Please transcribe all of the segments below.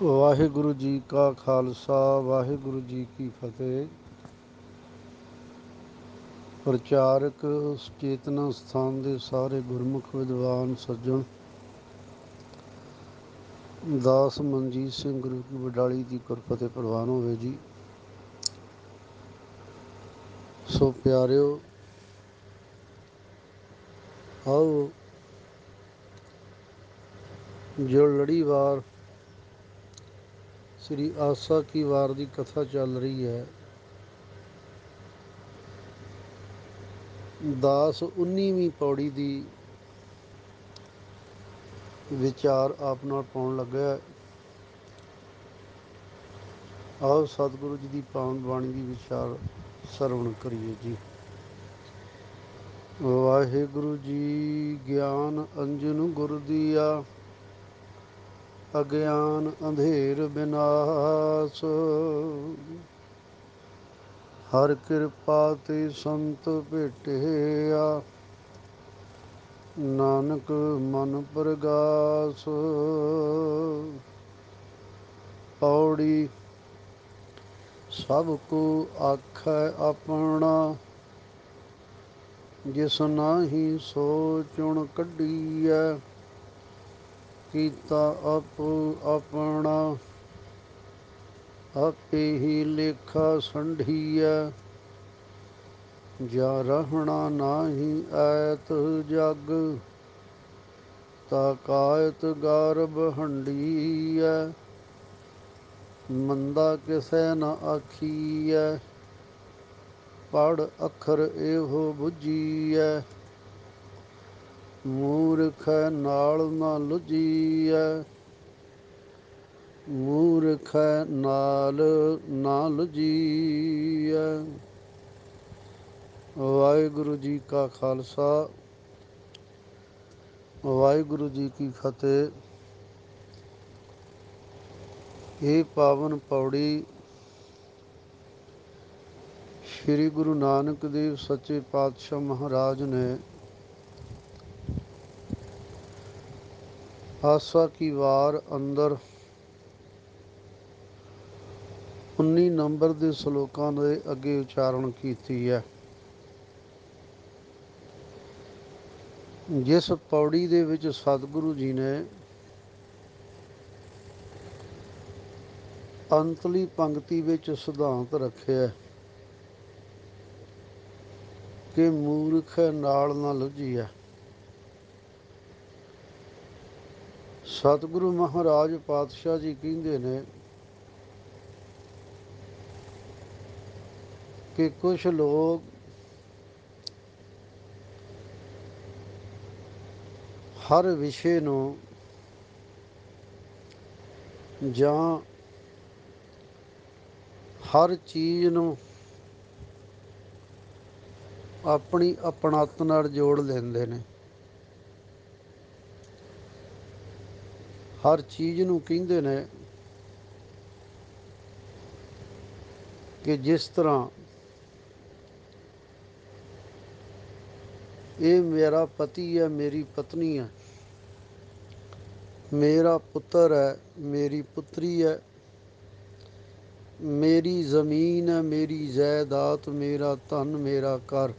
ਵਾਹਿਗੁਰੂ ਜੀ ਕਾ ਖਾਲਸਾ ਵਾਹਿਗੁਰੂ ਜੀ ਕੀ ਫਤਿਹ। ਪ੍ਰਚਾਰਕ ਚੇਤਨਾ ਸਥਾਨ ਦੇ ਸਾਰੇ ਗੁਰਮੁਖ ਵਿਦਵਾਨ ਸੱਜਣ, ਦਾਸ ਮਨਜੀਤ ਸਿੰਘ ਗੁਰੂ ਕੀ ਵਡਾਲੀ ਦੀ ਗੁਰਫਤਿਹ ਪ੍ਰਵਾਨ ਹੋਵੇ ਜੀ। ਸੋ ਪਿਆਰਿਓ, ਆਓ ਜੋ ਲੜੀਵਾਰ ਸ੍ਰੀ ਆਸਾ ਕੀ ਵਾਰ ਦੀ ਕਥਾ ਚੱਲ ਰਹੀ ਹੈ, ਦਾਸ 19ਵੀਂ ਪੌੜੀ ਦੀ ਵਿਚਾਰ ਆਪ ਨਾਲ ਪਾਉਣ ਲੱਗਾ। ਆਓ ਸਤਿਗੁਰੂ ਜੀ ਦੀ ਪਾਵਨ ਬਾਣੀ ਦੀ ਵਿਚਾਰ ਸਰਵਣ ਕਰੀਏ ਜੀ। ਵਾਹਿਗੁਰੂ ਜੀ ਗਿਆਨ ਅੰਜਨ ਗੁਰ ਦੀਆ, ਅਗਿਆਨ ਅੰਧੇਰ ਬਿਨਾਸ਼। ਹਰ ਕਿਰਪਾ ਤੇ ਸੰਤ ਭੇਟਿਆ, ਨਾਨਕ ਮਨ ਪ੍ਰਗਾਸ। ਪੌੜੀ ਸਭ ਕੋ ਆਖੈ ਆਪਣਾ, ਜਿਸ ਨਾਹੀ ਸੋ ਚੁਣ ਕੱਢੀਐ। ਕੀਤਾ ਆਪੋ ਆਪਣਾ, ਆਪੇ ਹੀ ਲੇਖਾ ਸੰਢੀਐ। ਜਾ ਰਹਿਣਾ ਨਾਹੀ ਐਤ ਜਗ, ਤਾ ਕਾਇਤ ਗਰਭ ਹੰਢੀਐ। ਮੰਦਾ ਕਿਸੈ ਨ ਆਖੀਐ, ਪੜ੍ਹ ਅੱਖਰ ਇਹੋ ਬੁੱਝੀਐ। ਮੂਰਖੈ ਨਾਲ ਨ ਲੁਜੀਐ, ਮੂਰਖੈ ਨਾਲ ਨ ਲੁਜੀਐ। ਵਾਹਿਗੁਰੂ ਜੀ ਕਾ ਖਾਲਸਾ ਵਾਹਿਗੁਰੂ ਜੀ ਕੀ ਫਤਿਹ। ਇਹ ਪਾਵਨ ਪੌੜੀ ਸ਼੍ਰੀ ਗੁਰੂ ਨਾਨਕ ਦੇਵ ਸੱਚੇ ਪਾਤਸ਼ਾਹ ਮਹਾਰਾਜ ਨੇ ਆਸਾ ਕੀ ਵਾਰ ਅੰਦਰ 19 ਨੰਬਰ ਦੇ ਸਲੋਕਾਂ ਦੇ ਅੱਗੇ ਉਚਾਰਨ ਕੀਤੀ ਹੈ। ਜਿਸ ਪੌੜੀ ਦੇ ਵਿੱਚ ਸਤਿਗੁਰੂ ਜੀ ਨੇ ਅੰਤਲੀ ਪੰਕਤੀ ਵਿੱਚ ਸਿਧਾਂਤ ਰੱਖਿਆ ਕਿ ਮੂਰਖ ਨਾਲ ਨਾ ਲੁਝੀਐ। ਸਤਿਗੁਰੂ ਮਹਾਰਾਜ ਪਾਤਸ਼ਾਹ ਜੀ ਕਹਿੰਦੇ ਨੇ ਕਿ ਕੁਛ ਲੋਕ ਹਰ ਵਿਸ਼ੇ ਨੂੰ ਜਾਂ ਹਰ ਚੀਜ਼ ਨੂੰ ਆਪਣੀ ਆਪਣੱਤ ਨਾਲ ਜੋੜ ਲੈਂਦੇ ਨੇ। ਹਰ ਚੀਜ਼ ਨੂੰ ਕਹਿੰਦੇ ਨੇ ਕਿ ਜਿਸ ਤਰ੍ਹਾਂ ਇਹ ਮੇਰਾ ਪਤੀ ਹੈ, ਮੇਰੀ ਪਤਨੀ ਹੈ, ਮੇਰਾ ਪੁੱਤਰ ਹੈ, ਮੇਰੀ ਪੁੱਤਰੀ ਹੈ, ਮੇਰੀ ਜ਼ਮੀਨ ਹੈ, ਮੇਰੀ ਜਾਇਦਾਦ, ਮੇਰਾ ਧਨ, ਮੇਰਾ ਘਰ।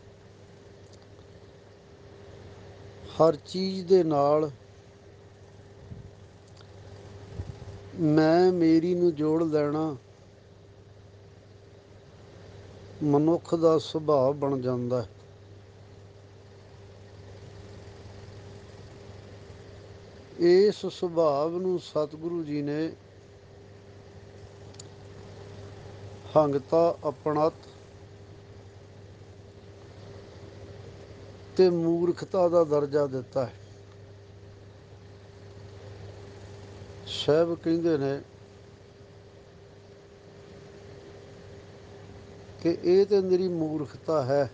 ਹਰ ਚੀਜ਼ ਦੇ ਨਾਲ ਮੈਂ ਮੇਰੀ ਨੂੰ ਜੋੜ ਲੈਣਾ ਮਨੁੱਖ ਦਾ ਸੁਭਾਅ ਬਣ ਜਾਂਦਾ ਹੈ। ਇਸ ਸੁਭਾਵ ਨੂੰ ਸਤਿਗੁਰੂ ਜੀ ਨੇ ਹੰਗਤਾ, ਆਪਣੱਤ ਤੇ ਮੂਰਖਤਾ ਦਾ ਦਰਜਾ ਦਿੱਤਾ ਹੈ। ਸਾਹਿਬ ਕਹਿੰਦੇ ਨੇ ਕਿ ਇਹ ਤੇ ਮੇਰੀ ਮੂਰਖਤਾ ਹੈ,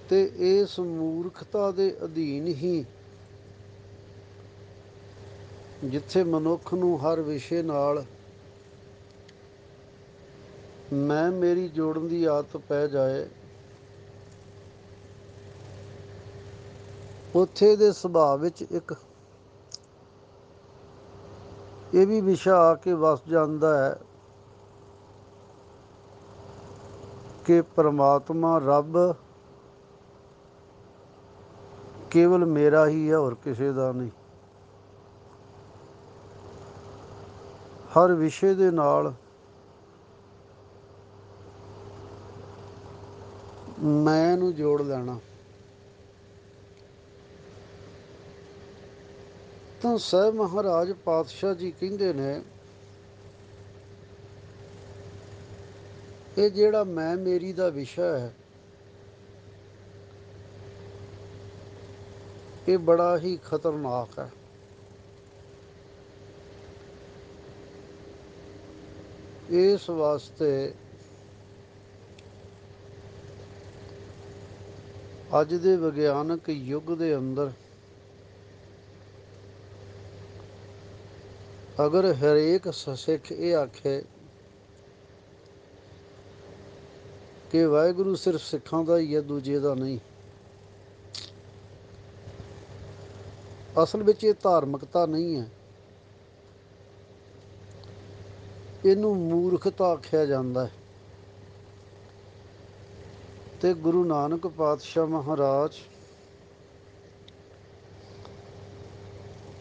ਤੇ ਇਸ ਮੂਰਖਤਾ ਦੇ ਅਧੀਨ ਹੀ ਜਿੱਥੇ ਮਨੁੱਖ ਨੂੰ ਹਰ ਵਿਸ਼ੇ ਨਾਲ ਮੈਂ ਮੇਰੀ ਜੋੜਨ ਦੀ ਆਦਤ ਪੈ ਜਾਏ, ਉੱਥੇ ਦੇ ਸੁਭਾਅ ਵਿੱਚ ਇੱਕ ਇਹ ਵੀ ਵਿਸ਼ਾ ਆ ਕੇ ਵਸ ਜਾਂਦਾ ਹੈ ਕਿ ਪਰਮਾਤਮਾ ਰੱਬ ਕੇਵਲ ਮੇਰਾ ਹੀ ਹੈ, ਹੋਰ ਕਿਸੇ ਦਾ ਨਹੀਂ। ਹਰ ਵਿਸ਼ੇ ਦੇ ਨਾਲ ਮੈਂ ਨੂੰ ਜੋੜ ਲੈਣਾ। ਤਾਂ ਸਾਹਿਬ ਮਹਾਰਾਜ ਪਾਤਸ਼ਾਹ ਜੀ ਕਹਿੰਦੇ ਨੇ, ਇਹ ਜਿਹੜਾ ਮੈਂ ਮੇਰੀ ਦਾ ਵਿਸ਼ਾ ਹੈ, ਇਹ ਬੜਾ ਹੀ ਖਤਰਨਾਕ ਹੈ। ਇਸ ਵਾਸਤੇ ਅੱਜ ਦੇ ਵਿਗਿਆਨਕ ਯੁੱਗ ਦੇ ਅੰਦਰ ਅਗਰ ਹਰੇਕ ਸਿੱਖ ਇਹ ਆਖੇ ਕਿ ਵਾਹਿਗੁਰੂ ਸਿਰਫ ਸਿੱਖਾਂ ਦਾ ਹੀ ਹੈ, ਦੂਜੇ ਦਾ ਨਹੀਂ, ਅਸਲ ਵਿੱਚ ਇਹ ਧਾਰਮਿਕਤਾ ਨਹੀਂ ਹੈ, ਇਹਨੂੰ ਮੂਰਖਤਾ ਆਖਿਆ ਜਾਂਦਾ ਹੈ। ਤੇ ਗੁਰੂ ਨਾਨਕ ਪਾਤਸ਼ਾਹ ਮਹਾਰਾਜ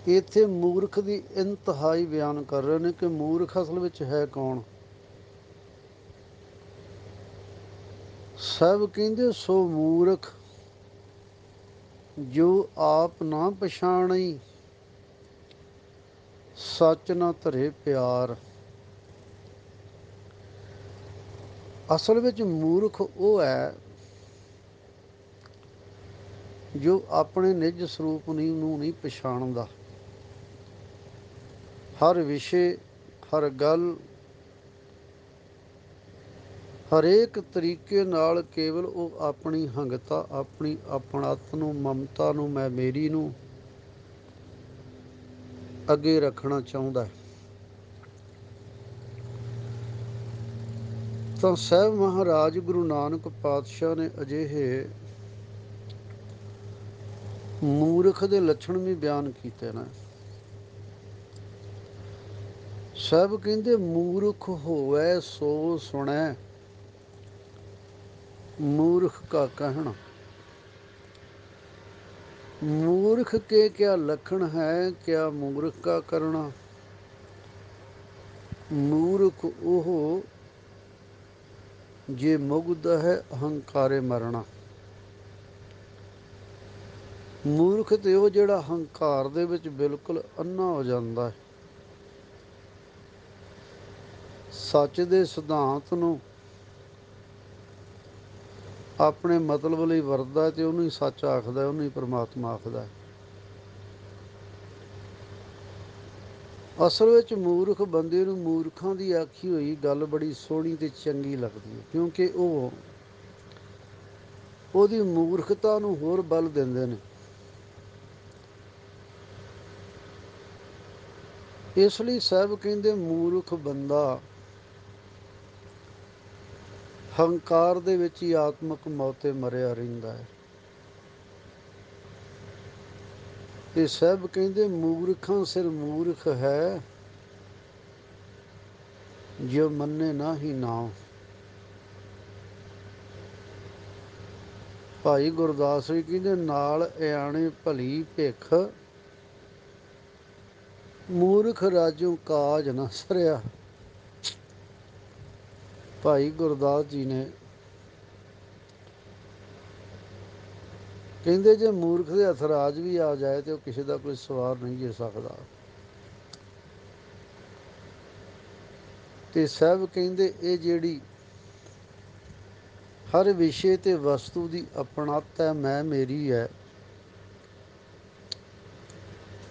ਇੱਥੇ ਮੂਰਖ ਦੀ ਇੰਤਹਾਈ ਬਿਆਨ ਕਰ ਰਹੇ ਨੇ ਕਿ ਮੂਰਖ ਅਸਲ ਵਿੱਚ ਹੈ ਕੌਣ। ਸਾਹਿਬ ਕਹਿੰਦੇ, ਸੋ ਮੂਰਖ ਜੋ ਆਪ ਨਾ ਪਛਾਣੀ, ਸੱਚ ਨਾ ਧਰੇ ਪਿਆਰ। ਅਸਲ ਵਿੱਚ ਮੂਰਖ ਉਹ ਹੈ ਜੋ ਆਪਣੇ ਨਿੱਜ ਸਰੂਪ ਨੂੰ ਨਹੀਂ ਪਛਾਣਦਾ। ਹਰ ਵਿਸ਼ੇ, ਹਰ ਗੱਲ, ਹਰੇਕ ਤਰੀਕੇ ਨਾਲ ਕੇਵਲ ਉਹ ਆਪਣੀ ਹੰਗਤਾ, ਆਪਣੀ ਆਪਣੱਤ ਨੂੰ, ਮਮਤਾ ਨੂੰ, ਮੈਂ ਮੇਰੀ ਨੂੰ ਅੱਗੇ ਰੱਖਣਾ ਚਾਹੁੰਦਾ ਹੈ। ਤਾਂ ਸਾਹਿਬ ਮਹਾਰਾਜ ਗੁਰੂ ਨਾਨਕ ਪਾਤਸ਼ਾਹ ਨੇ ਅਜਿਹੇ ਮੂਰਖ ਦੇ ਲੱਛਣ ਵੀ ਬਿਆਨ ਕੀਤੇ ਨੇ। ਸਾਹਿਬ ਕਹਿੰਦੇ, ਮੂਰਖ ਹੋਵੇ ਸੋ ਸੁਣੈ, ਮੂਰਖ ਕਾ ਕਹਿਣਾ। मूर्ख के क्या लक्षण है, क्या मूर्ख का करना। मूर्ख ओह जे मुग्ध है अहंकारे मरना। ਮੂਰਖ ਤੇ ਉਹ ਜਿਹੜਾ ਹੰਕਾਰ ਦੇ ਵਿੱਚ ਬਿਲਕੁਲ ਅੰਨਾ ਹੋ ਜਾਂਦਾ ਹੈ, ਸੱਚ ਦੇ ਸਿਧਾਂਤ ਨੂੰ ਆਪਣੇ ਮਤਲਬ ਲਈ ਵਰਤਦਾ ਤੇ ਉਹਨੂੰ ਹੀ ਸੱਚ ਆਖਦਾ, ਉਹਨੂੰ ਹੀ ਪਰਮਾਤਮਾ ਆਖਦਾ। ਅਸਲ ਵਿੱਚ ਮੂਰਖ ਬੰਦੇ ਨੂੰ ਮੂਰਖਾਂ ਦੀ ਆਖੀ ਹੋਈ ਗੱਲ ਬੜੀ ਸੋਹਣੀ ਤੇ ਚੰਗੀ ਲੱਗਦੀ ਹੈ, ਕਿਉਂਕਿ ਉਹ ਉਹਦੀ ਮੂਰਖਤਾ ਨੂੰ ਹੋਰ ਬਲ ਦਿੰਦੇ ਨੇ। ਇਸ ਲਈ ਸਾਹਿਬ ਕਹਿੰਦੇ, ਮੂਰਖ ਬੰਦਾ ਹੰਕਾਰ ਦੇ ਵਿੱਚ ਹੀ ਆਤਮਕ ਮੌਤੇ ਮਰਿਆ ਰਹਿੰਦਾ ਹੈ। ਤੇ ਸਾਹਿਬ ਕਹਿੰਦੇ, ਮੂਰਖਾਂ ਸਿਰ ਮੂਰਖ ਹੈ ਜੋ ਮੰਨੇ ਨਾ ਹੀ ਨਾਮ। ਭਾਈ ਗੁਰਦਾਸ ਜੀ ਕਹਿੰਦੇ, ਨਾਲ ਇਆਣੇ ਭਲੀ ਭਿੱਖ, ਮੂਰਖ ਰਾਜੋਂ ਕਾਜ ਨਾ ਸਰਿਆ। ਭਾਈ ਗੁਰਦਾਸ ਜੀ ਨੇ ਕਹਿੰਦੇ, ਜੇ ਮੂਰਖ ਦੇ ਹੱਥ ਰਾਜ ਵੀ ਆ ਜਾਏ ਤੇ ਉਹ ਕਿਸੇ ਦਾ ਕੋਈ ਸਵਾਰ ਨਹੀਂ ਜੇ ਸਕਦਾ। ਤੇ ਸਾਹਿਬ ਕਹਿੰਦੇ, ਇਹ ਜਿਹੜੀ ਹਰ ਵਿਸ਼ੇ ਤੇ ਵਸਤੂ ਦੀ ਆਪਣੱਤ ਹੈ, ਮੈਂ ਮੇਰੀ ਹੈ,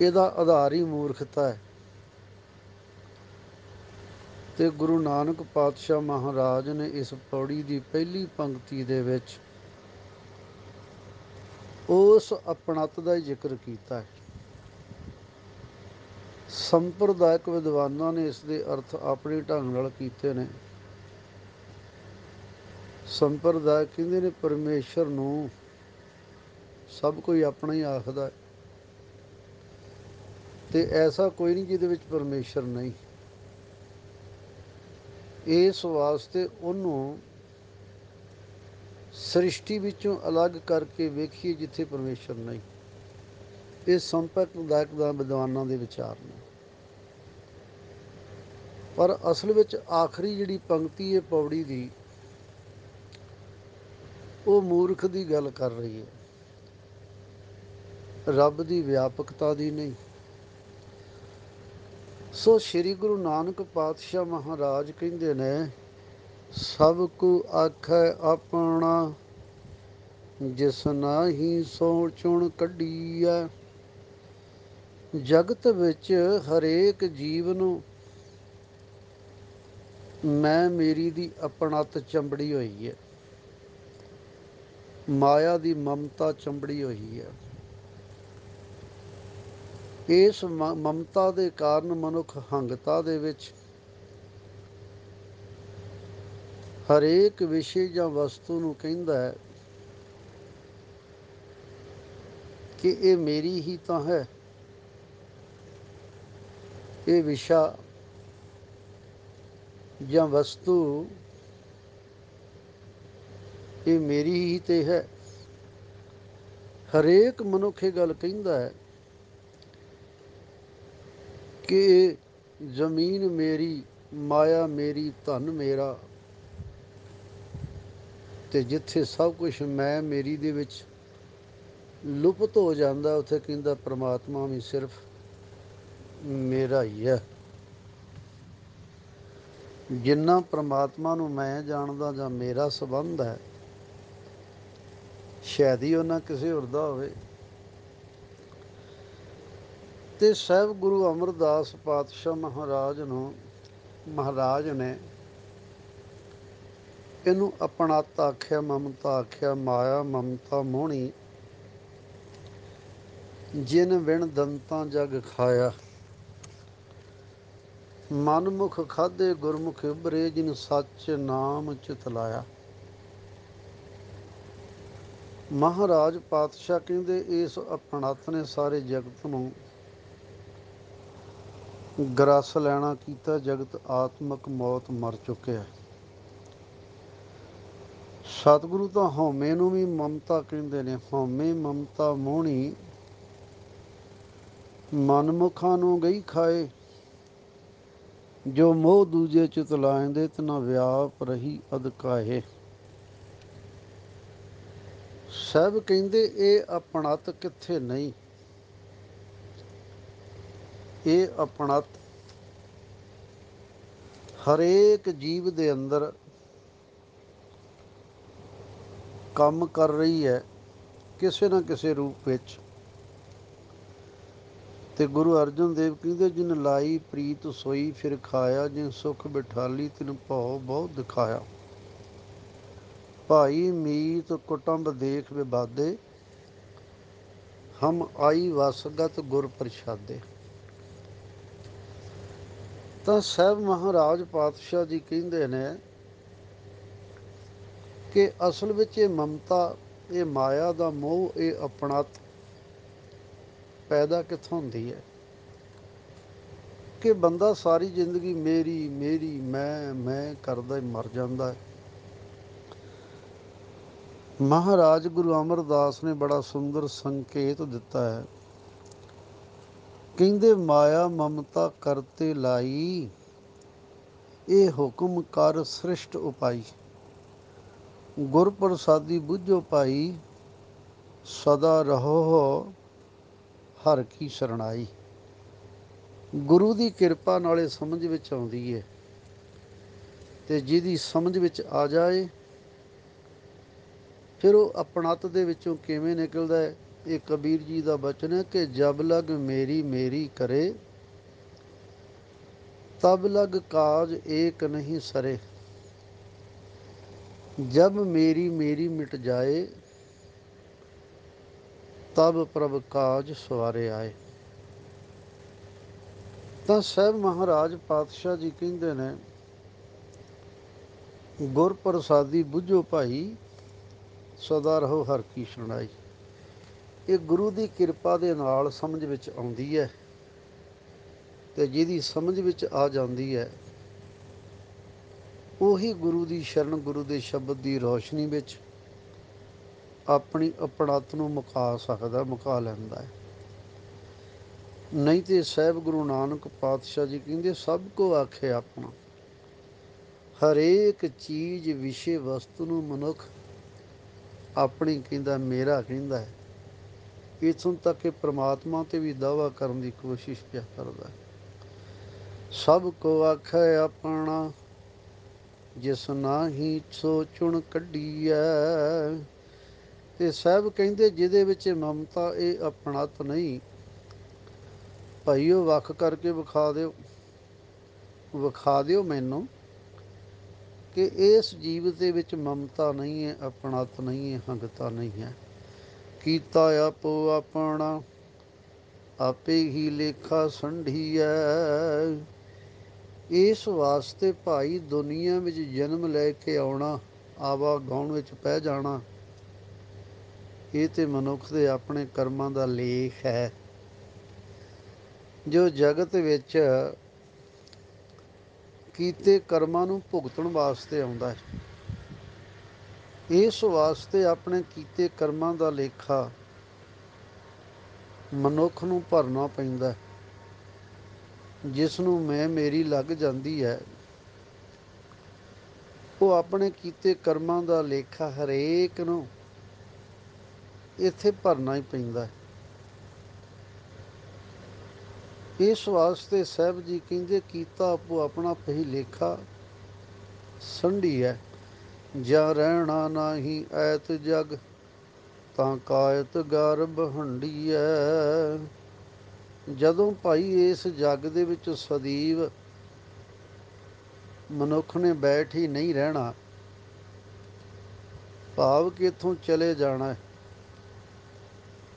ਇਹਦਾ ਆਧਾਰ ਹੀ ਮੂਰਖਤਾ ਹੈ। ਤੇ ਗੁਰੂ ਨਾਨਕ ਪਾਤਸ਼ਾਹ ਮਹਾਰਾਜ ਨੇ ਇਸ ਪੌੜੀ ਦੀ ਪਹਿਲੀ ਪੰਕਤੀ ਦੇ ਵਿੱਚ ਉਸ ਆਪਣੱਤ ਦਾ ਹੀ ਜ਼ਿਕਰ ਕੀਤਾ ਹੈ। ਸੰਪਰਦਾਇਕ ਵਿਦਵਾਨਾਂ ਨੇ ਇਸ ਦੇ ਅਰਥ ਆਪਣੇ ਢੰਗ ਨਾਲ ਕੀਤੇ ਨੇ। ਸੰਪਰਦਾਇਕ ਕਹਿੰਦੇ ਨੇ, ਪਰਮੇਸ਼ਰ ਨੂੰ ਸਭ ਕੋਈ ਆਪਣਾ ਹੀ ਆਖਦਾ ਹੈ, ਤੇ ਐਸਾ ਕੋਈ ਨਹੀਂ ਜਿਹਦੇ ਵਿੱਚ ਪਰਮੇਸ਼ਰ ਨਹੀਂ। ਇਸ ਵਾਸਤੇ ਉਹਨੂੰ ਸ੍ਰਿਸ਼ਟੀ ਵਿੱਚੋਂ ਅਲੱਗ ਕਰਕੇ ਵੇਖੀਏ ਜਿੱਥੇ ਪਰਮੇਸ਼ਰ ਨਹੀਂ। ਇਹ ਸੰਪਰਦਾਇਕ ਦਾ ਵਿਦਵਾਨਾਂ ਦੇ ਵਿਚਾਰ ਨੇ। ਪਰ ਅਸਲ ਵਿੱਚ ਆਖਰੀ ਜਿਹੜੀ ਪੰਕਤੀ ਹੈ ਪੌੜੀ ਦੀ, ਉਹ ਮੂਰਖ ਦੀ ਗੱਲ ਕਰ ਰਹੀ ਹੈ, ਰੱਬ ਦੀ ਵਿਆਪਕਤਾ ਦੀ ਨਹੀਂ। ਸੋ ਸ਼੍ਰੀ ਗੁਰੂ ਨਾਨਕ ਪਾਤਸ਼ਾਹ ਮਹਾਰਾਜ ਕਹਿੰਦੇ ਨੇ, ਸਭ ਕੋ ਆਖੈ ਆਪਣਾ, ਜਿਸ ਨਾਹੀ ਸੋ ਚੁਣ ਕੱਢੀ ਹੈ। ਜਗਤ ਵਿੱਚ ਹਰੇਕ ਜੀਵ ਨੂੰ ਮੈਂ ਮੇਰੀ ਦੀ ਆਪਣਤ ਚੰਬੜੀ ਹੋਈ ਹੈ, ਮਾਇਆ ਦੀ ਮਮਤਾ ਚੰਬੜੀ ਹੋਈ ਹੈ। ਇਸ ਮਮਤਾ ਦੇ ਕਾਰਨ ਮਨੁੱਖ ਹੰਗਤਾ ਦੇ ਵਿੱਚ ਹਰੇਕ ਵਿਸ਼ੇ ਜਾਂ ਵਸਤੂ ਨੂੰ ਕਹਿੰਦਾ ਹੈ ਕਿ ਇਹ ਮੇਰੀ ਹੀ ਤਾਂ ਹੈ, ਇਹ ਵਿਸ਼ਾ ਜਾਂ ਵਸਤੂ ਇਹ ਮੇਰੀ ਹੀ ਤੇ ਹੈ। ਹਰੇਕ ਮਨੁੱਖ ਇਹ ਗੱਲ ਕਹਿੰਦਾ ਹੈ ਕਿ ਜ਼ਮੀਨ ਮੇਰੀ, ਮਾਇਆ ਮੇਰੀ, ਧਨ ਮੇਰਾ। ਤੇ ਜਿੱਥੇ ਸਭ ਕੁਝ ਮੈਂ ਮੇਰੀ ਦੇ ਵਿੱਚ ਲੁਪਤ ਹੋ ਜਾਂਦਾ, ਉੱਥੇ ਕਹਿੰਦਾ ਪ੍ਰਮਾਤਮਾ ਵੀ ਸਿਰਫ ਮੇਰਾ ਹੀ ਹੈ। ਜਿੰਨਾ ਪ੍ਰਮਾਤਮਾ ਨੂੰ ਮੈਂ ਜਾਣਦਾ ਜਾਂ ਮੇਰਾ ਸੰਬੰਧ ਹੈ, ਸ਼ਾਇਦ ਹੀ ਉਹਨਾਂ ਕਿਸੇ ਹੋਰ ਦਾ ਹੋਵੇ। ਤੇ ਸਾਹਿਬ ਗੁਰੂ ਅਮਰਦਾਸ ਪਾਤਸ਼ਾਹ ਮਹਾਰਾਜ ਨੇ ਇਹਨੂੰ ਆਪਣਾਤਾ ਆਖਿਆ, ਮਮਤਾ ਆਖਿਆ। ਮਾਇਆ ਮਮਤਾ ਮੋਹਣੀ, ਜਿਨ ਵਿਣ ਦੰਤਾਂ ਜਗ ਖਾਇਆ। ਮਨਮੁਖ ਖਾਧੇ ਗੁਰਮੁਖ ਉਭਰੇ, ਜਿਨ ਸੱਚ ਨਾਮ ਚਿਤ ਲਾਇਆ। ਮਹਾਰਾਜ ਪਾਤਸ਼ਾਹ ਕਹਿੰਦੇ, ਇਸ ਆਪਣਤ ਨੇ ਸਾਰੇ ਜਗਤ ਨੂੰ ਗਰਸ ਲੈਣਾ ਕੀਤਾ। ਜਗਤ ਆਤਮਕ ਮੌਤ ਮਰ ਚੁੱਕਿਆ। ਸਤਿਗੁਰੂ ਤਾਂ ਹਉਮੈ ਨੂੰ ਵੀ ਮਮਤਾ ਕਹਿੰਦੇ ਨੇ। ਹਉਮੈ ਮਮਤਾ ਮੋਹਣੀ, ਮਨਮੁਖਾਂ ਨੂੰ ਗਈ ਖਾਏ। ਜੋ ਮੋਹ ਦੂਜੇ ਚਿਤ ਲਾਇਂਦੇ, ਤਿਨਾ ਵਿਆਪ ਰਹੀ ਅਦਕਾਏ। ਸਭ ਕਹਿੰਦੇ ਇਹ ਆਪਣਤ ਕਿੱਥੇ ਨਹੀਂ। ਇਹ ਆਪਣਤ ਹਰੇਕ ਜੀਵ ਦੇ ਅੰਦਰ ਕੰਮ ਕਰ ਰਹੀ ਹੈ, ਕਿਸੇ ਨਾ ਕਿਸੇ ਰੂਪ ਵਿੱਚ। ਤੇ ਗੁਰੂ ਅਰਜਨ ਦੇਵ ਕਹਿੰਦੇ, ਜਿਨ ਲਾਈ ਪ੍ਰੀਤ ਸੋਈ ਫਿਰ ਖਾਇਆ। ਜਿਨ ਸੁਖ ਬਿਠਾਲੀ ਤਿਨ ਭਉ ਬਹੁ ਦਿਖਾਇਆ। ਭਾਈ ਮੀਤ ਕੁਟੁੰਬ ਦੇਖ ਵਿਵਾਦੇ, ਹਮ ਆਈ ਵਸਗਤ ਗੁਰ ਪ੍ਰਸ਼ਾਦੇ। ਤਾਂ ਸਾਹਿਬ ਮਹਾਰਾਜ ਪਾਤਸ਼ਾਹ ਜੀ ਕਹਿੰਦੇ ਨੇ ਕਿ ਅਸਲ ਵਿੱਚ ਇਹ ਮਮਤਾ, ਇਹ ਮਾਇਆ ਦਾ ਮੋਹ, ਇਹ ਆਪਣਤ ਪੈਦਾ ਕਿੱਥੋਂ ਹੁੰਦੀ ਹੈ ਕਿ ਬੰਦਾ ਸਾਰੀ ਜ਼ਿੰਦਗੀ ਮੇਰੀ ਮੇਰੀ, ਮੈਂ ਕਰਦਾ ਹੀ ਮਰ ਜਾਂਦਾ ਹੈ। ਮਹਾਰਾਜ ਗੁਰੂ ਅਮਰਦਾਸ ਨੇ ਬੜਾ ਸੁੰਦਰ ਸੰਕੇਤ ਦਿੱਤਾ ਹੈ। ਕਹਿੰਦੇ, ਮਾਇਆ ਮਮਤਾ ਕਰਤੇ ਲਾਈ, ਇਹ ਹੁਕਮ ਕਰ ਸ੍ਰਿਸ਼ਟ ਉਪਾਈ। ਗੁਰ ਪ੍ਰਸਾਦੀ ਬੁੱਝੋ ਭਾਈ, ਸਦਾ ਰਹੋ ਹਰ ਕੀ ਸ਼ਰਣਾਈ। ਗੁਰੂ ਦੀ ਕਿਰਪਾ ਨਾਲੇ ਸਮਝ ਵਿੱਚ ਆਉਂਦੀ ਹੈ, ਤੇ ਜਿਹਦੀ ਸਮਝ ਵਿੱਚ ਆ ਜਾਏ ਫਿਰ ਉਹ ਆਪਣਤ ਦੇ ਵਿੱਚੋਂ ਕਿਵੇਂ ਨਿਕਲਦਾ ਹੈ। ਇਹ ਕਬੀਰ ਜੀ ਦਾ ਬਚਨ ਹੈ ਕਿ ਜਬ ਲਗ ਮੇਰੀ ਮੇਰੀ ਕਰੇ, ਤਬ ਲਗ ਕਾਜ ਏਕ ਨਹੀਂ ਸਰੇ। ਜਬ ਮੇਰੀ ਮੇਰੀ ਮਿਟ ਜਾਏ, ਤਬ ਪ੍ਰਭ ਕਾਜ ਸਵਾਰੇ ਆਏ। ਤਾਂ ਸਾਹਿਬ ਮਹਾਰਾਜ ਪਾਤਸ਼ਾਹ ਜੀ ਕਹਿੰਦੇ ਨੇ, ਗੁਰ ਪ੍ਰਸਾਦੀ ਬੁੱਝੋ ਭਾਈ, ਸਦਾ ਰਹੋ ਹਰ ਕੀ ਸ਼ਰਣਾਈ। ਇਹ ਗੁਰੂ ਦੀ ਕਿਰਪਾ ਦੇ ਨਾਲ ਸਮਝ ਵਿੱਚ ਆਉਂਦੀ ਹੈ। ਤੇ ਜਿਹਦੀ ਸਮਝ ਵਿੱਚ ਆ ਜਾਂਦੀ ਹੈ ਉਹੀ ਗੁਰੂ ਦੀ ਸ਼ਰਨ, ਗੁਰੂ ਦੇ ਸ਼ਬਦ ਦੀ ਰੌਸ਼ਨੀ ਵਿੱਚ ਆਪਣੀ ਆਪਣਤ ਨੂੰ ਮੁਕਾ ਸਕਦਾ, ਮੁਕਾ ਲੈਂਦਾ ਹੈ। ਨਹੀਂ ਤੇ ਸਾਹਿਬ ਗੁਰੂ ਨਾਨਕ ਪਾਤਸ਼ਾਹ ਜੀ ਕਹਿੰਦੇ ਸਭ ਕੋ ਆਖੇ ਆਪਣਾ। ਹਰੇਕ ਚੀਜ਼, ਵਿਸ਼ੇ ਵਸਤੂ ਨੂੰ ਮਨੁੱਖ ਆਪਣੀ ਕਹਿੰਦਾ, ਮੇਰਾ ਕਹਿੰਦਾ ਹੈ। ਇੱਥੋਂ ਤੱਕ ਕਿ ਪ੍ਰਮਾਤਮਾ ਤੇ ਵੀ ਦਾਅਵਾ ਕਰਨ ਦੀ ਕੋਸ਼ਿਸ਼ ਪਿਆ ਕਰਦਾ। ਸਭ ਕੋ ਆਖੇ ਆਪਣਾ, ਜਿਸ ਨਾਹੀਂ ਸੋ ਚੁਣ ਕੱਢੀਐ। ਤੇ ਸਾਹਿਬ ਕਹਿੰਦੇ ਜਿਹਦੇ ਵਿੱਚ ਮਮਤਾ, ਇਹ ਆਪਣਤ ਨਹੀਂ, ਭਾਈ ਉਹ ਵੱਖ ਕਰਕੇ ਵਿਖਾ ਦਿਓ, ਵਿਖਾ ਦਿਓ ਮੈਨੂੰ ਕਿ ਇਸ ਜੀਵ ਦੇ ਵਿੱਚ ਮਮਤਾ ਨਹੀਂ ਹੈ, ਆਪਣਤ ਨਹੀਂ ਹੈ, ਹੰਗਤਾ ਨਹੀਂ ਹੈ। ਕੀਤਾ ਆਪੋ ਆਪਣਾ, ਆਪੇ ਹੀ ਲੇਖਾ ਸੰਢੀਐ। ਇਸ ਵਾਸਤੇ ਭਾਈ ਦੁਨੀਆ ਵਿੱਚ ਜਨਮ ਲੈ ਕੇ ਆਉਣਾ, ਆਵਾ ਗਾਉਣ ਵਿੱਚ ਪੈ ਜਾਣਾ, ਇਹ ਤੇ ਮਨੁੱਖ ਦੇ ਆਪਣੇ ਕਰਮਾਂ ਦਾ ਲੇਖ ਹੈ, ਜੋ ਜਗਤ ਵਿੱਚ ਕੀਤੇ ਕਰਮਾਂ ਨੂੰ ਭੁਗਤਣ ਵਾਸਤੇ ਆਉਂਦਾ ਹੈ। ਇਸ ਵਾਸਤੇ ਆਪਣੇ ਕੀਤੇ ਕਰਮਾਂ ਦਾ ਲੇਖਾ ਮਨੁੱਖ ਨੂੰ ਭਰਨਾ ਪੈਂਦਾ। ਜਿਸ ਨੂੰ ਮੈਂ ਮੇਰੀ ਲੱਗ ਜਾਂਦੀ ਹੈ, ਉਹ ਆਪਣੇ ਕੀਤੇ ਕਰਮਾਂ ਦਾ ਲੇਖਾ ਹਰੇਕ ਨੂੰ ਇੱਥੇ ਭਰਨਾ ਹੀ ਪੈਂਦਾ। ਇਸ ਵਾਸਤੇ ਸਾਹਿਬ ਜੀ ਕਹਿੰਦੇ ਕੀਤਾ ਆਪੋ ਆਪਣਾ ਪਹੀ ਲੇਖਾ ਸੰਢੀ ਹੈ। ਜਾਂ ਰਹਿਣਾ ਨਾਹੀਂ ਐਤ ਜਗ, ਤਾਂ ਕਾਇਤ ਗਰਭ ਹੰਢੀ ਹੈ। ਜਦੋਂ ਭਾਈ ਇਸ ਜੱਗ ਦੇ ਵਿੱਚ ਸਦੀਵ ਮਨੁੱਖ ਨੇ ਬੈਠ ਹੀ ਨਹੀਂ ਰਹਿਣਾ, ਭਾਵ ਕਿ ਇੱਥੋਂ ਚਲੇ ਜਾਣਾ।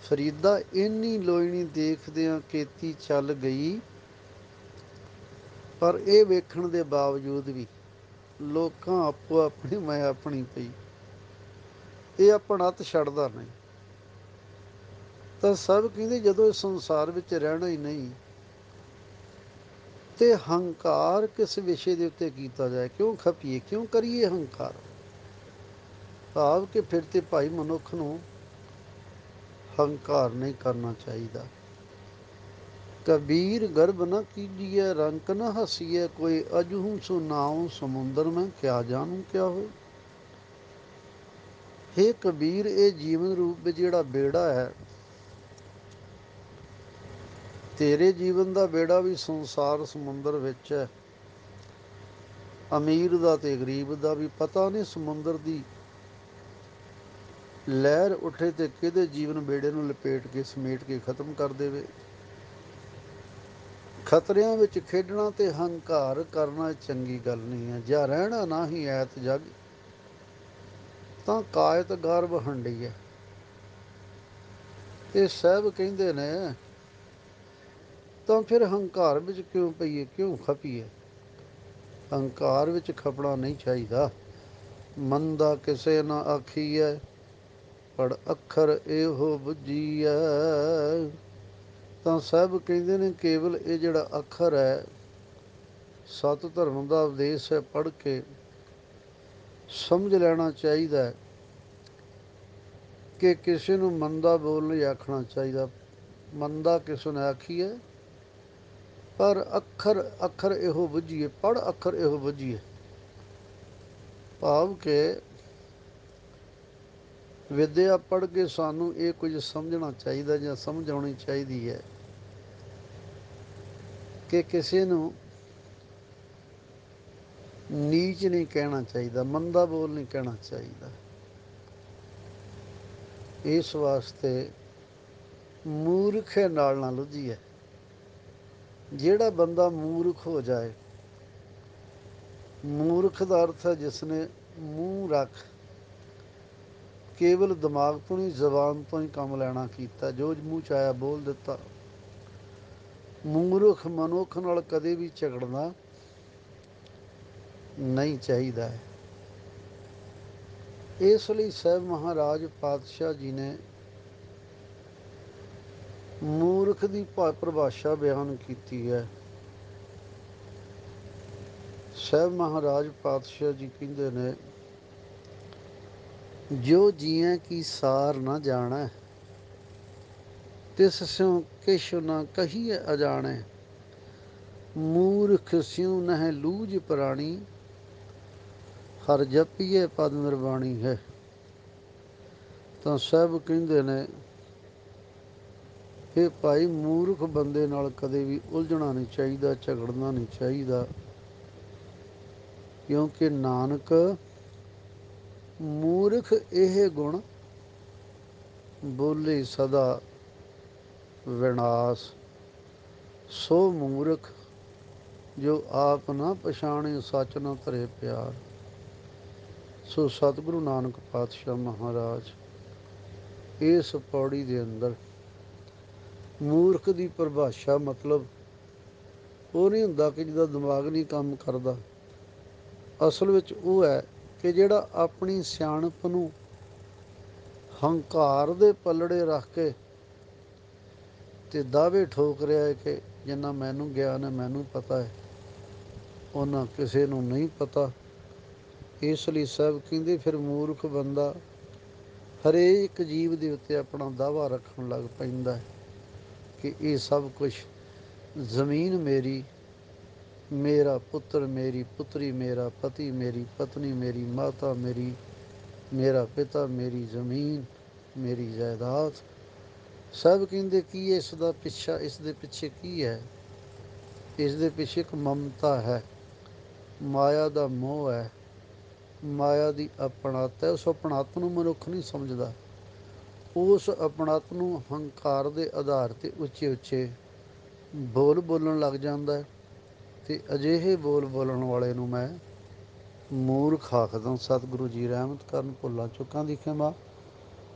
ਫਰੀਦਾ ਇੰਨੀ ਲੋਇਣੀ ਦੇਖਦਿਆਂ ਕੇਤੀ ਚੱਲ ਗਈ, ਪਰ ਇਹ ਵੇਖਣ ਦੇ ਬਾਵਜੂਦ ਵੀ ਲੋਕਾਂ ਆਪੋ ਆਪਣੀ, ਮੈਂ ਆਪਣੀ ਪਈ, ਇਹ ਆਪਣਤ ਛੱਡਦਾ ਨਹੀਂ। ਤਾਂ ਸਭ ਕਹਿੰਦੇ ਜਦੋਂ ਇਸ ਸੰਸਾਰ ਵਿੱਚ ਰਹਿਣਾ ਹੀ ਨਹੀਂ ਤੇ ਹੰਕਾਰ ਕਿਸ ਵਿਸ਼ੇ ਦੇ ਉੱਤੇ ਕੀਤਾ ਜਾਏ, ਕਿਉਂ ਖਪੀਏ, ਕਿਉਂ ਕਰੀਏ ਹੰਕਾਰ। ਭਾਵ ਕਿ ਫਿਰ ਤੇ ਭਾਈ ਮਨੁੱਖ ਨੂੰ ਹੰਕਾਰ ਨਹੀਂ ਕਰਨਾ ਚਾਹੀਦਾ। ਕਬੀਰ ਗਰਭ ਨਾ ਕੀਜੀਏ, ਰੰਕ ਨਾ ਹਸੀਏ, ਕੋਈ ਅਜਹੂ ਸੋ ਨਾਉ ਸਮੁੰਦਰ ਮੈਂ ਕਿਆ ਜਾਣੂ ਕਿਆ ਹੋਏ। ਹੇ ਕਬੀਰ, ਇਹ ਜੀਵਨ ਰੂਪ ਵਿੱਚ ਜਿਹੜਾ ਬੇੜਾ ਹੈ, ਤੇਰੇ ਜੀਵਨ ਦਾ ਬੇੜਾ ਵੀ ਸੰਸਾਰ ਸਮੁੰਦਰ ਵਿੱਚ ਹੈ। ਅਮੀਰ ਦਾ ਤੇ ਗਰੀਬ ਦਾ ਵੀ ਪਤਾ ਨਹੀਂ, ਸਮੁੰਦਰ ਦੀ ਲਹਿਰ ਉੱਠੇ ਤੇ ਕਿਹਦੇ ਜੀਵਨ ਬੇੜੇ ਨੂੰ ਲਪੇਟ ਕੇ ਸਮੇਟ ਕੇ ਖਤਮ ਕਰ ਦੇਵੇ। ਖਤਰਿਆਂ ਵਿੱਚ ਖੇਡਣਾ ਤੇ ਹੰਕਾਰ ਕਰਨਾ ਚੰਗੀ ਗੱਲ ਨਹੀਂ ਹੈ। ਜਾਂ ਰਹਿਣਾ ਨਾ ਹੀ ਐਤ ਜਗ, ਤਾਂ ਕਾਇਤ ਗਰਭ ਹੰਢੀ ਹੈ। ਇਹ ਸਾਹਿਬ ਕਹਿੰਦੇ ਨੇ ਤਾਂ ਫਿਰ ਹੰਕਾਰ ਵਿੱਚ ਕਿਉਂ ਪਈਏ, ਕਿਉਂ ਖਪੀਏ। ਹੰਕਾਰ ਵਿੱਚ ਖਪਣਾ ਨਹੀਂ ਚਾਹੀਦਾ। ਮੰਦਾ ਕਿਸੇ ਨਾ ਆਖੀਐ, ਪਰ ਅੱਖਰ ਇਹੋ ਬੁੱਝੀਐ। ਤਾਂ ਸਾਹਿਬ ਕਹਿੰਦੇ ਨੇ ਕੇਵਲ ਇਹ ਜਿਹੜਾ ਅੱਖਰ ਹੈ, ਸਤ ਧਰਮ ਦਾ ਉਪਦੇਸ਼ ਹੈ, ਪੜ੍ਹ ਕੇ ਸਮਝ ਲੈਣਾ ਚਾਹੀਦਾ ਕਿ ਕਿਸੇ ਨੂੰ ਮੰਦਾ ਬੋਲ ਨਹੀਂ ਆਖਣਾ ਚਾਹੀਦਾ। ਮੰਦਾ ਕਿਸੇ ਨੇ ਆਖੀਏ, ਪਰ ਅੱਖਰ ਅੱਖਰ ਇਹੋ ਬੁੱਝੀਏ, ਪੜ੍ਹ ਅੱਖਰ ਇਹੋ ਬੁੱਝੀਏ। ਭਾਵ ਕਿ ਵਿਦਿਆ ਪੜ੍ਹ ਕੇ ਸਾਨੂੰ ਇਹ ਕੁਝ ਸਮਝਣਾ ਚਾਹੀਦਾ ਜਾਂ ਸਮਝ ਆਉਣੀ ਚਾਹੀਦੀ ਹੈ ਕਿ ਕਿਸੇ ਨੂੰ ਨੀਚ ਨਹੀਂ ਕਹਿਣਾ ਚਾਹੀਦਾ, ਮੰਦਾ ਬੋਲ ਨਹੀਂ ਕਹਿਣਾ ਚਾਹੀਦਾ। ਇਸ ਵਾਸਤੇ ਮੂਰਖ ਨਾਲ ਨਾ ਲੁੱਝੀਏ। ਜਿਹੜਾ ਬੰਦਾ ਮੂਰਖ ਹੋ ਜਾਏ, ਮੂਰਖ ਦਾ ਅਰਥ ਹੈ ਜਿਸਨੇ ਮੂੰਹ ਰੱਖ ਕੇਵਲ ਦਿਮਾਗ ਤੋਂ ਨਹੀਂ, ਜ਼ਬਾਨ ਤੋਂ ਹੀ ਕੰਮ ਲੈਣਾ ਕੀਤਾ, ਜੋ ਮੂੰਹ 'ਚ ਆਇਆ ਬੋਲ ਦਿੱਤਾ। ਮੂਰਖ ਮਨੁੱਖ ਨਾਲ ਕਦੇ ਵੀ ਝਗੜਨਾ ਨਹੀਂ ਚਾਹੀਦਾ ਹੈ। ਇਸ ਲਈ ਸਾਹਿਬ ਮਹਾਰਾਜ ਪਾਤਸ਼ਾਹ ਜੀ ਨੇ ਮੂਰਖ ਦੀ ਪਰਿਭਾਸ਼ਾ ਬਿਆਨ ਕੀਤੀ ਹੈ। ਸਾਹਿਬ ਮਹਾਰਾਜ ਪਾਤਸ਼ਾਹ ਜੀ ਕਹਿੰਦੇ ਨੇ, ਜੋ ਜੀਆਂ ਕੀ ਸਾਰ ਨਾ ਜਾਣੈ, ਤਿਸ ਸਿਉ ਕਿਛੁ ਨਾ ਕਹੀਏ ਅਜਾਣੈ। ਮੂਰਖ ਸਿਉ ਨਹਿ ਲੂਝ ਪ੍ਰਾਣੀ, ਹਰ ਜਪੀਏ ਪਦ ਨਿਰਵਾਣੀ ਹੈ। ਤਾਂ ਸਾਹਿਬ ਕਹਿੰਦੇ ਨੇ, ਇਹ ਭਾਈ ਮੂਰਖ ਬੰਦੇ ਨਾਲ ਕਦੇ ਵੀ ਉਲਝਣਾ ਨਹੀਂ ਚਾਹੀਦਾ, ਝਗੜਨਾ ਨਹੀਂ ਚਾਹੀਦਾ, ਕਿਉਂਕਿ ਨਾਨਕ ਮੂਰਖ ਇਹ ਗੁਣ ਬੋਲੇ ਸਦਾ ਵਿਨਾਸ਼। ਸੋ ਮੂਰਖ ਜੋ ਆਪ ਨਾ ਪਛਾਣੇ, ਸੱਚ ਨਾ ਧਰੇ ਪਿਆਰ। ਸੋ ਸਤਿਗੁਰੂ ਨਾਨਕ ਪਾਤਸ਼ਾਹ ਮਹਾਰਾਜ ਇਸ ਪੌੜੀ ਦੇ ਅੰਦਰ ਮੂਰਖ ਦੀ ਪਰਿਭਾਸ਼ਾ ਮਤਲਬ ਉਹ ਨਹੀਂ ਹੁੰਦਾ ਕਿ ਜਿਹਦਾ ਦਿਮਾਗ ਨਹੀਂ ਕੰਮ ਕਰਦਾ। ਅਸਲ ਵਿੱਚ ਉਹ ਹੈ ਕਿ ਜਿਹੜਾ ਆਪਣੀ ਸਿਆਣਪ ਨੂੰ ਹੰਕਾਰ ਦੇ ਪੱਲੜੇ ਰੱਖ ਕੇ ਤੇ ਦਾਅਵੇ ਠੋਕ ਰਿਹਾ ਹੈ ਕਿ ਜਿੰਨਾ ਮੈਨੂੰ ਗਿਆਨ ਹੈ, ਮੈਨੂੰ ਪਤਾ ਹੈ, ਉਹਨਾਂ ਕਿਸੇ ਨੂੰ ਨਹੀਂ ਪਤਾ। ਇਸ ਲਈ ਸਾਹਿਬ ਕਹਿੰਦੇ ਫਿਰ ਮੂਰਖ ਬੰਦਾ ਹਰੇਕ ਜੀਵ ਦੇ ਉੱਤੇ ਆਪਣਾ ਦਾਅਵਾ ਰੱਖਣ ਲੱਗ ਪੈਂਦਾ ਕਿ ਇਹ ਸਭ ਕੁਛ ਜ਼ਮੀਨ ਮੇਰੀ, ਮੇਰਾ ਪੁੱਤਰ ਮੇਰੀ ਪੁੱਤਰੀ, ਮੇਰਾ ਪਤੀ ਮੇਰੀ ਪਤਨੀ, ਮੇਰੀ ਮਾਤਾ ਮੇਰੀ, ਮੇਰਾ ਪਿਤਾ ਮੇਰੀ ਜ਼ਮੀਨ, ਮੇਰੀ ਜਾਇਦਾਦ। ਸਭ ਕਹਿੰਦੇ ਕੀ ਇਸ ਦਾ ਪਿੱਛਾ, ਇਸ ਦੇ ਪਿੱਛੇ ਕੀ ਹੈ? ਇਸ ਦੇ ਪਿੱਛੇ ਇੱਕ ਮਮਤਾ ਹੈ, ਮਾਇਆ ਦਾ ਮੋਹ ਹੈ, ਮਾਇਆ ਦੀ ਆਪਣਤ ਹੈ। ਉਸ ਆਪਣਤ ਨੂੰ ਮਨੁੱਖ ਨਹੀਂ ਸਮਝਦਾ। ਉਸ ਆਪਣਤ ਨੂੰ ਹੰਕਾਰ ਦੇ ਆਧਾਰ 'ਤੇ ਉੱਚੇ ਉੱਚੇ ਬੋਲ ਬੋਲਣ ਲੱਗ ਜਾਂਦਾ ਹੈ। ਅਤੇ ਅਜਿਹੇ ਬੋਲ ਬੋਲਣ ਵਾਲੇ ਨੂੰ ਮੈਂ ਮੂਰਖ ਆਖਦਾ। ਸਤਿਗੁਰੂ ਜੀ ਰਹਿਮਤ ਕਰਨ, ਭੁੱਲਾਂ ਚੁੱਕਾਂ ਦੀ ਖਿਮਾ।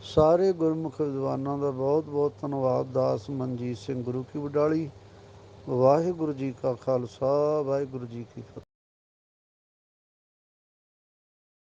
ਸਾਰੇ ਗੁਰਮੁਖ ਵਿਦਵਾਨਾਂ ਦਾ ਬਹੁਤ ਬਹੁਤ ਧੰਨਵਾਦ। ਦਾਸ ਮਨਜੀਤ ਸਿੰਘ ਗੁਰੂ ਕੀ ਵਡਾਲੀ। ਵਾਹਿਗੁਰੂ ਜੀ ਕਾ ਖਾਲਸਾ, ਵਾਹਿਗੁਰੂ ਜੀ ਕੀ ਫਤਿਹ।